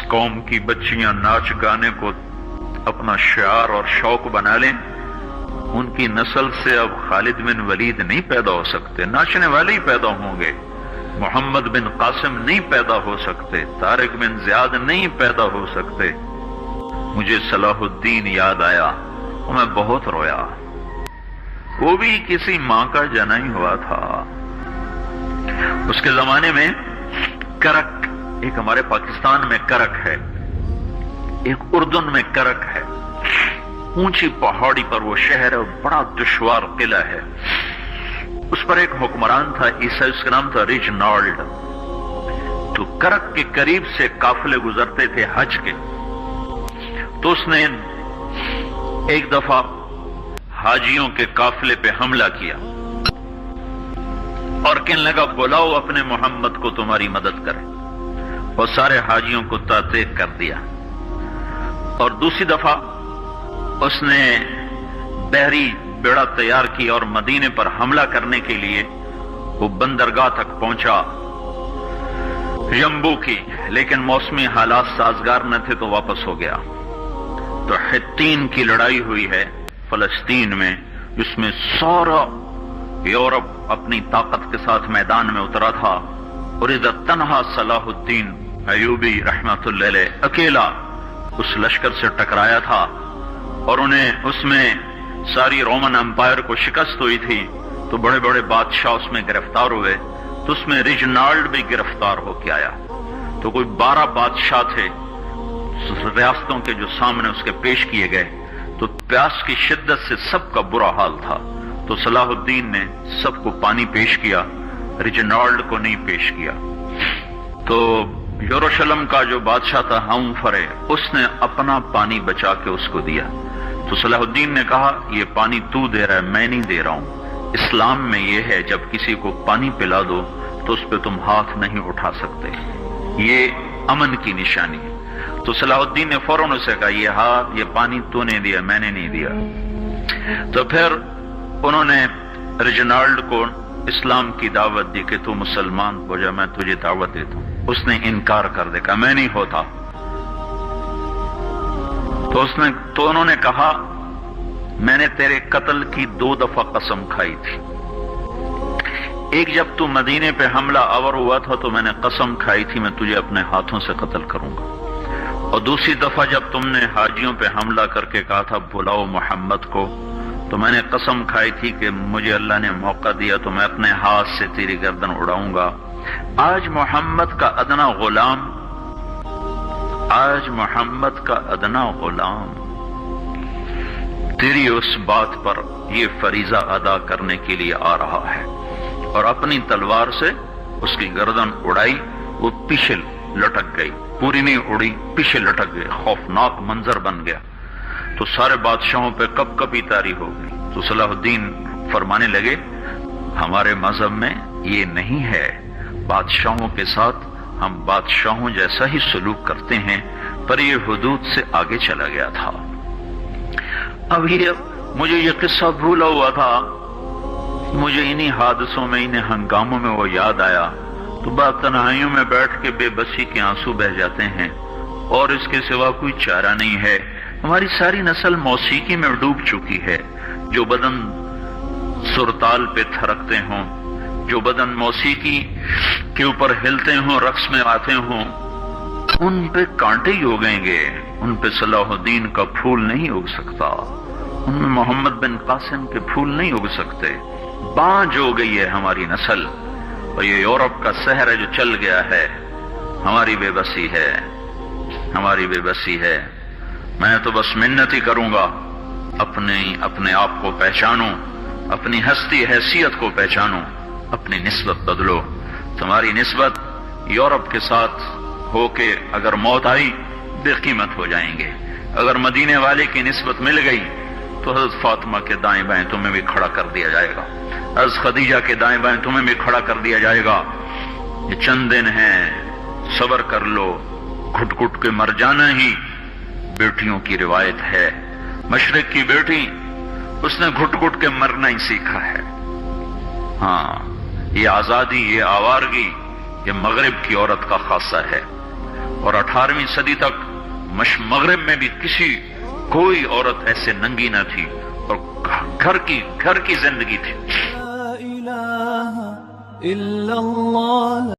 قوم کی بچیاں ناچ گانے کو اپنا شعار اور شوق بنا لیں، ان کی نسل سے اب خالد بن ولید نہیں پیدا ہو سکتے، ناچنے والے ہی پیدا ہوں گے، محمد بن قاسم نہیں پیدا ہو سکتے، طارق بن زیاد نہیں پیدا ہو سکتے۔ مجھے صلاح الدین یاد آیا اور میں بہت رویا۔ وہ بھی کسی ماں کا جنا ہی ہوا تھا۔ اس کے زمانے میں کرک، ایک ہمارے پاکستان میں کرک ہے، ایک اردن میں کرک ہے، اونچی پہاڑی پر وہ شہر ہے، بڑا دشوار قلعہ ہے۔ اس پر ایک حکمران تھا عیسائی، اس کا نام تھا ریجنالڈ۔ تو کرک کے قریب سے قافلے گزرتے تھے حج کے، تو اس نے ایک دفعہ حاجیوں کے قافلے پہ حملہ کیا اور کہنے لگا بلاؤ اپنے محمد کو تمہاری مدد کرے، اور سارے حاجیوں کو تعطیق کر دیا۔ اور دوسری دفعہ اس نے بحری بیڑا تیار کیا اور مدینے پر حملہ کرنے کے لیے وہ بندرگاہ تک پہنچا یمبو کی، لیکن موسمی حالات سازگار نہ تھے تو واپس ہو گیا۔ تو حطین کی لڑائی ہوئی ہے فلسطین میں، جس میں سارا یورپ اپنی طاقت کے ساتھ میدان میں اترا تھا، اور ادھر تنہا صلاح الدین ایوبی رحمت اللہ علیہ اکیلا اس لشکر سے ٹکرایا تھا، اور انہیں اس میں ساری رومن امپائر کو شکست ہوئی تھی، تو بڑے بڑے بادشاہ اس میں گرفتار ہوئے، تو اس میں ریجنالڈ بھی گرفتار ہو کے آیا۔ تو کوئی 12 بادشاہ تھے ریاستوں کے جو سامنے اس کے پیش کیے گئے، تو پیاس کی شدت سے سب کا برا حال تھا، تو صلاح الدین نے سب کو پانی پیش کیا، ریجنالڈ کو نہیں پیش کیا۔ تو یروشلم کا جو بادشاہ تھا ہمفرے، اس نے اپنا پانی بچا کے اس کو دیا۔ تو صلاح الدین نے کہا یہ پانی تو دے رہا ہے، میں نہیں دے رہا ہوں۔ اسلام میں یہ ہے جب کسی کو پانی پلا دو تو اس پہ تم ہاتھ نہیں اٹھا سکتے، یہ امن کی نشانی ہے۔ تو صلاح الدین نے فوراً اسے کہا یہ پانی تو نے دیا، میں نے نہیں دیا۔ تو پھر انہوں نے ریجنالڈ کو اسلام کی دعوت دی کہ تو مسلمان ہو جا، میں تجھے دعوت دیتا ہوں۔ اس نے انکار کر دیا، کہا میں نہیں ہوتا۔ تو انہوں نے کہا میں نے تیرے قتل کی 2 دفعہ قسم کھائی تھی، ایک جب تو مدینے پہ حملہ آور ہوا تھا تو میں نے قسم کھائی تھی میں تجھے اپنے ہاتھوں سے قتل کروں گا، اور دوسری دفعہ جب تم نے حاجیوں پہ حملہ کر کے کہا تھا بلاؤ محمد کو، تو میں نے قسم کھائی تھی کہ مجھے اللہ نے موقع دیا تو میں اپنے ہاتھ سے تیری گردن اڑاؤں گا۔ آج محمد کا ادنا غلام تیری اس بات پر یہ فریضہ ادا کرنے کے لیے آ رہا ہے، اور اپنی تلوار سے اس کی گردن اڑائی، وہ پیچھے لٹک گئی، پوری نہیں اڑی، پیچھے لٹک گئی، خوفناک منظر بن گیا۔ تو سارے بادشاہوں پہ کپ کپی طاری ہو گئی۔ تو صلاح الدین فرمانے لگے ہمارے مذہب میں یہ نہیں ہے، بادشاہوں کے ساتھ ہم بادشاہوں جیسا ہی سلوک کرتے ہیں، پر یہ حدود سے آگے چلا گیا تھا۔ اب مجھے یہ قصہ بھولا ہوا تھا، مجھے انہی حادثوں میں، انہی ہنگاموں میں وہ یاد آیا، تو بعد تنہائیوں میں بیٹھ کے بے بسی کے آنسو بہہ جاتے ہیں، اور اس کے سوا کوئی چارہ نہیں ہے۔ ہماری ساری نسل موسیقی میں ڈوب چکی ہے، جو بدن سرتال پہ تھرکتے ہوں، جو بدن موسیقی کے اوپر ہلتے ہوں، رقص میں آتے ہوں، ان پہ کانٹے ہی اگیں گے، ان پہ صلاح الدین کا پھول نہیں اگ سکتا، ان میں محمد بن قاسم کے پھول نہیں اگ سکتے۔ بانجھ ہو گئی ہے ہماری نسل، اور یہ یورپ کا سحر ہے جو چل گیا ہے، ہماری بے بسی ہے، ہماری بے بسی ہے۔ میں تو بس منت ہی کروں گا اپنے آپ کو پہچانو، اپنی ہستی حیثیت کو پہچانو، اپنی نسبت بدلو۔ تمہاری نسبت یورپ کے ساتھ ہو کے اگر موت آئی بے قیمت ہو جائیں گے، اگر مدینے والے کی نسبت مل گئی تو حضرت فاطمہ کے دائیں بائیں تمہیں بھی کھڑا کر دیا جائے گا، حضرت خدیجہ کے دائیں بائیں تمہیں بھی کھڑا کر دیا جائے گا۔ یہ چند دن ہیں، صبر کر لو، گھٹ گھٹ کے مر جانا ہی بیٹیوں کی روایت ہے۔ مشرق کی بیٹی، اس نے گھٹ گھٹ کے مرنا ہی سیکھا ہے۔ ہاں، یہ آزادی، یہ آوارگی، یہ مغرب کی عورت کا خاصہ ہے۔ اور 18ویں صدی تک مغرب میں بھی کوئی عورت ایسے ننگی نہ تھی، اور گھر کی زندگی تھی۔ لا الہ الا اللہ